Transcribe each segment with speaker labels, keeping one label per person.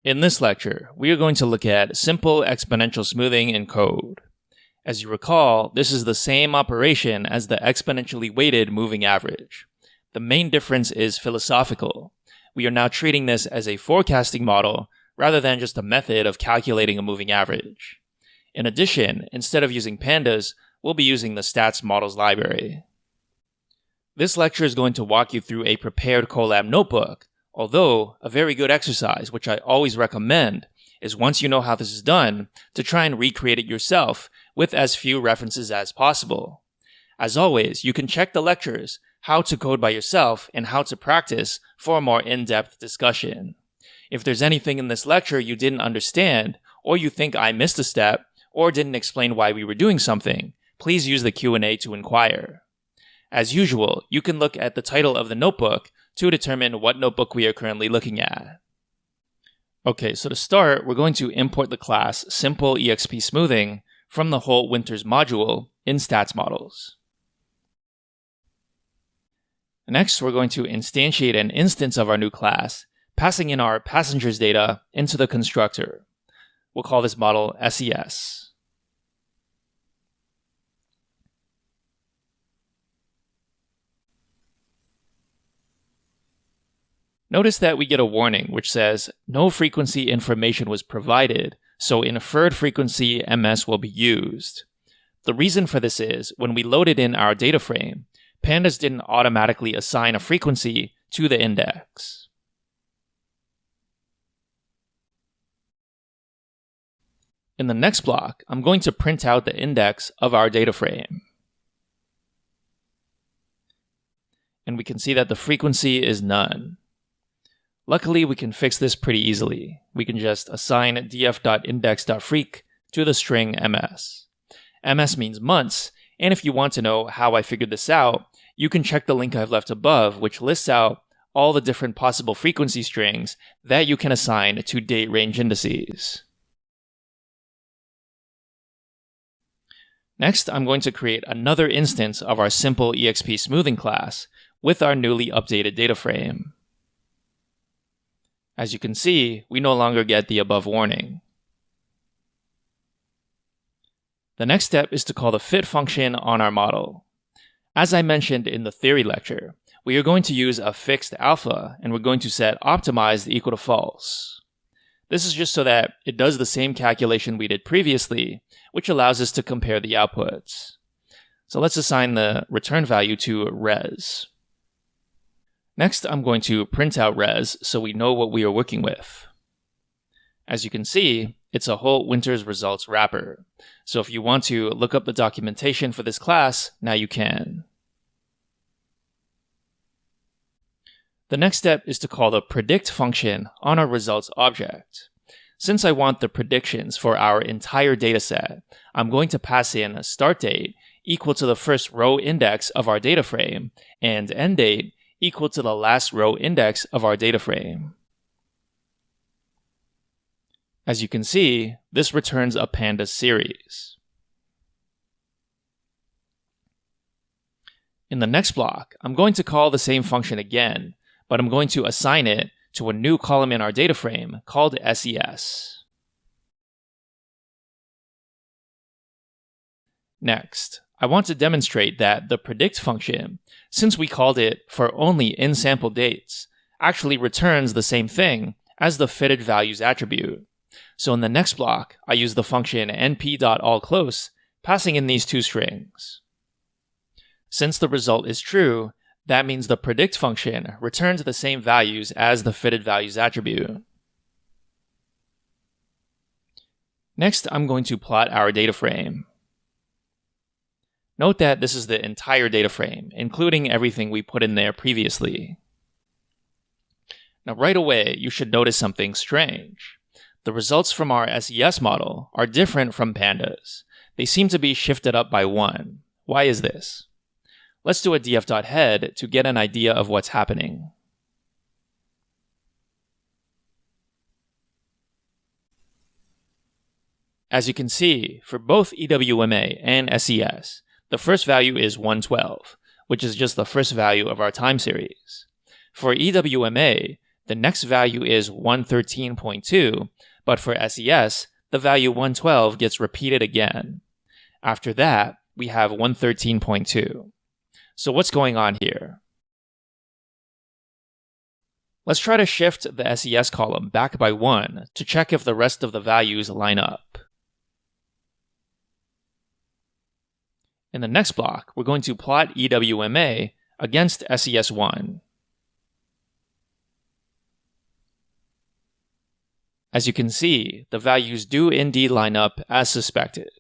Speaker 1: In this lecture, we are going to look at simple exponential smoothing in code. As you recall, this is the same operation as the exponentially weighted moving average. The main difference is philosophical. We are now treating this as a forecasting model rather than just a method of calculating a moving average. In addition, instead of using pandas, we'll be using the stats models library. This lecture is going to walk you through a prepared Colab notebook. Although, a very good exercise, which I always recommend, is once you know how this is done, to try and recreate it yourself with as few references as possible. As always, you can check the lectures, how to code by yourself, and how to practice for a more in-depth discussion. If there's anything in this lecture you didn't understand, or you think I missed a step, or didn't explain why we were doing something, please use the Q&A to inquire. As usual, you can look at the title of the notebook to determine what notebook we are currently looking at. Okay, so to start, we're going to import the class SimpleExpSmoothing from the whole Winters module in stats models. Next, we're going to instantiate an instance of our new class, passing in our passengers data into the constructor. We'll call this model SES. Notice that we get a warning which says, no frequency information was provided, so inferred frequency MS will be used. The reason for this is, when we loaded in our data frame, pandas didn't automatically assign a frequency to the index. In the next block, I'm going to print out the index of our data frame. And we can see that the frequency is none. Luckily, we can fix this pretty easily. We can just assign df.index.freq to the string ms. ms means months, and if you want to know how I figured this out, you can check the link I've left above, which lists out all the different possible frequency strings that you can assign to date range indices. Next, I'm going to create another instance of our SimpleExpSmoothing class with our newly updated data frame. As you can see, we no longer get the above warning. The next step is to call the fit function on our model. As I mentioned in the theory lecture, we are going to use a fixed alpha, and we're going to set optimized equal to false. This is just so that it does the same calculation we did previously, which allows us to compare the outputs. So let's assign the return value to res. Next, I'm going to print out res so we know what we are working with. As you can see, it's a whole Winters results wrapper. So if you want to look up the documentation for this class, now you can. The next step is to call the predict function on our results object. Since I want the predictions for our entire dataset, I'm going to pass in a start date equal to the first row index of our data frame and end date equal to the last row index of our data frame. As you can see, this returns a pandas series. In the next block, I'm going to call the same function again, but I'm going to assign it to a new column in our data frame called SES. Next, I want to demonstrate that the predict function, since we called it for only in-sample dates, actually returns the same thing as the fitted values attribute. So in the next block, I use the function np.allClose, passing in these two strings. Since the result is true, that means the predict function returns the same values as the fitted values attribute. Next, I'm going to plot our data frame. Note that this is the entire data frame, including everything we put in there previously. Now right away, you should notice something strange. The results from our SES model are different from pandas. They seem to be shifted up by 1. Why is this? Let's do a df.head to get an idea of what's happening. As you can see, for both EWMA and SES, the first value is 112, which is just the first value of our time series. For EWMA, the next value is 113.2, but for SES, the value 112 gets repeated again. After that, we have 113.2. So what's going on here? Let's try to shift the SES column back by 1 to check if the rest of the values line up. In the next block, we're going to plot EWMA against SES1. As you can see, the values do indeed line up as suspected.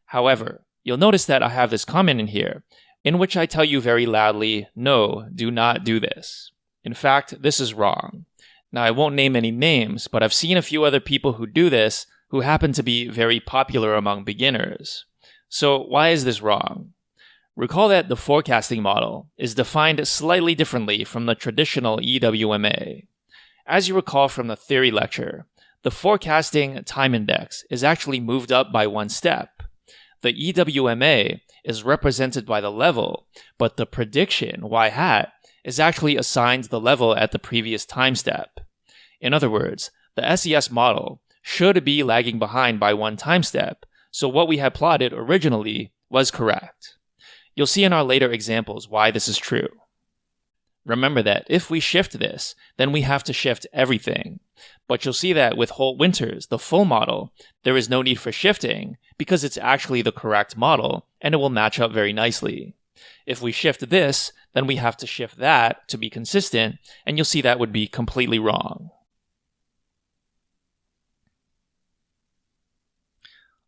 Speaker 1: However, you'll notice that I have this comment in here, in which I tell you very loudly, no, do not do this. In fact, this is wrong. Now, I won't name any names, but I've seen a few other people who do this who happen to be very popular among beginners. So why is this wrong? Recall that the forecasting model is defined slightly differently from the traditional EWMA. As you recall from the theory lecture, the forecasting time index is actually moved up by 1 step. The EWMA is represented by the level, but the prediction, y hat, is actually assigned the level at the previous time step. In other words, the SES model should be lagging behind by 1 time step, so what we had plotted originally was correct. You'll see in our later examples why this is true. Remember that if we shift this, then we have to shift everything. But you'll see that with Holt Winters, the full model, there is no need for shifting because it's actually the correct model and it will match up very nicely. If we shift this, then we have to shift that to be consistent, and you'll see that would be completely wrong.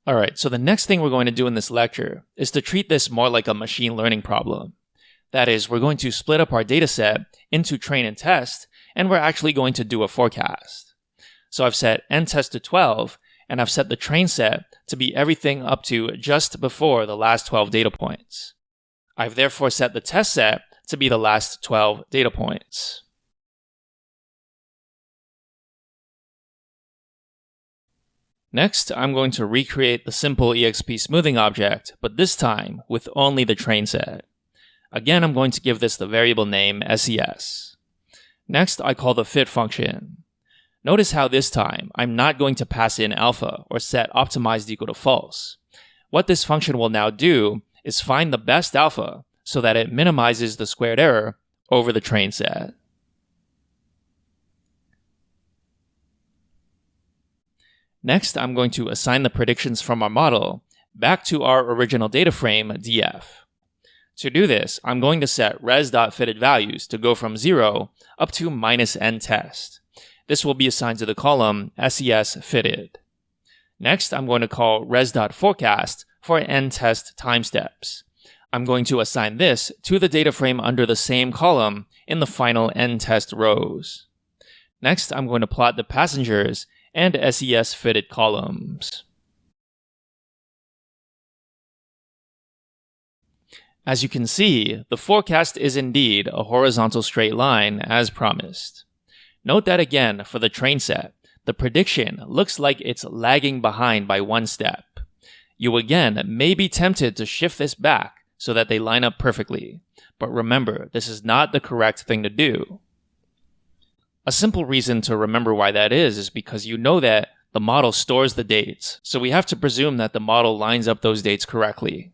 Speaker 1: Alright, so the next thing we're going to do in this lecture is to treat this more like a machine learning problem. That is, we're going to split up our dataset into train and test, and we're actually going to do a forecast. So I've set n-test to 12, and I've set the train set to be everything up to just before the last 12 data points. I've therefore set the test set to be the last 12 data points. Next, I'm going to recreate the simple EXP smoothing object, but this time with only the train set. Again, I'm going to give this the variable name SES. Next, I call the fit function. Notice how this time, I'm not going to pass in alpha or set optimized equal to false. What this function will now do is find the best alpha so that it minimizes the squared error over the train set. Next, I'm going to assign the predictions from our model back to our original data frame, df. To do this, I'm going to set res.fittedValues to go from 0 up to -n-test. This will be assigned to the column SES fitted. Next, I'm going to call res.forecast for n-test time steps. I'm going to assign this to the data frame under the same column in the final n-test rows. Next, I'm going to plot the passengers and SES fitted columns. As you can see, the forecast is indeed a horizontal straight line as promised. Note that again, for the train set, the prediction looks like it's lagging behind by 1 step. You again may be tempted to shift this back so that they line up perfectly, but remember, this is not the correct thing to do. A simple reason to remember why that is because you know that the model stores the dates, so we have to presume that the model lines up those dates correctly.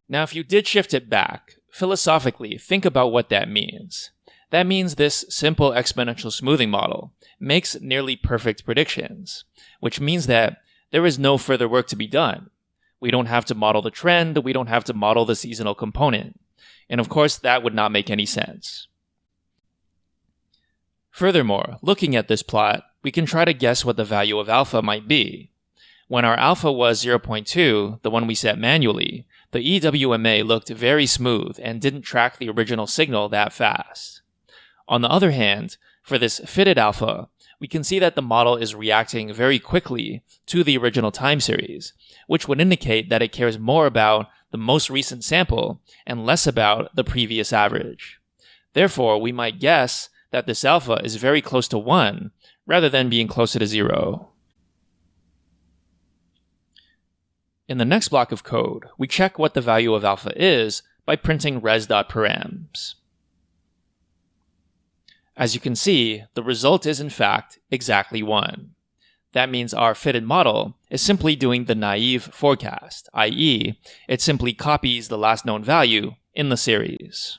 Speaker 1: Now, if you did shift it back, philosophically, think about what that means. That means this simple exponential smoothing model makes nearly perfect predictions, which means that there is no further work to be done. We don't have to model the trend, we don't have to model the seasonal component. And of course, that would not make any sense. Furthermore, looking at this plot, we can try to guess what the value of alpha might be. When our alpha was 0.2, the one we set manually, the EWMA looked very smooth and didn't track the original signal that fast. On the other hand, for this fitted alpha, we can see that the model is reacting very quickly to the original time series, which would indicate that it cares more about the most recent sample and less about the previous average. Therefore, we might guess that this alpha is very close to 1 rather than being closer to 0. In the next block of code, we check what the value of alpha is by printing res.params. As you can see, the result is in fact exactly 1. That means our fitted model is simply doing the naive forecast, i.e., it simply copies the last known value in the series.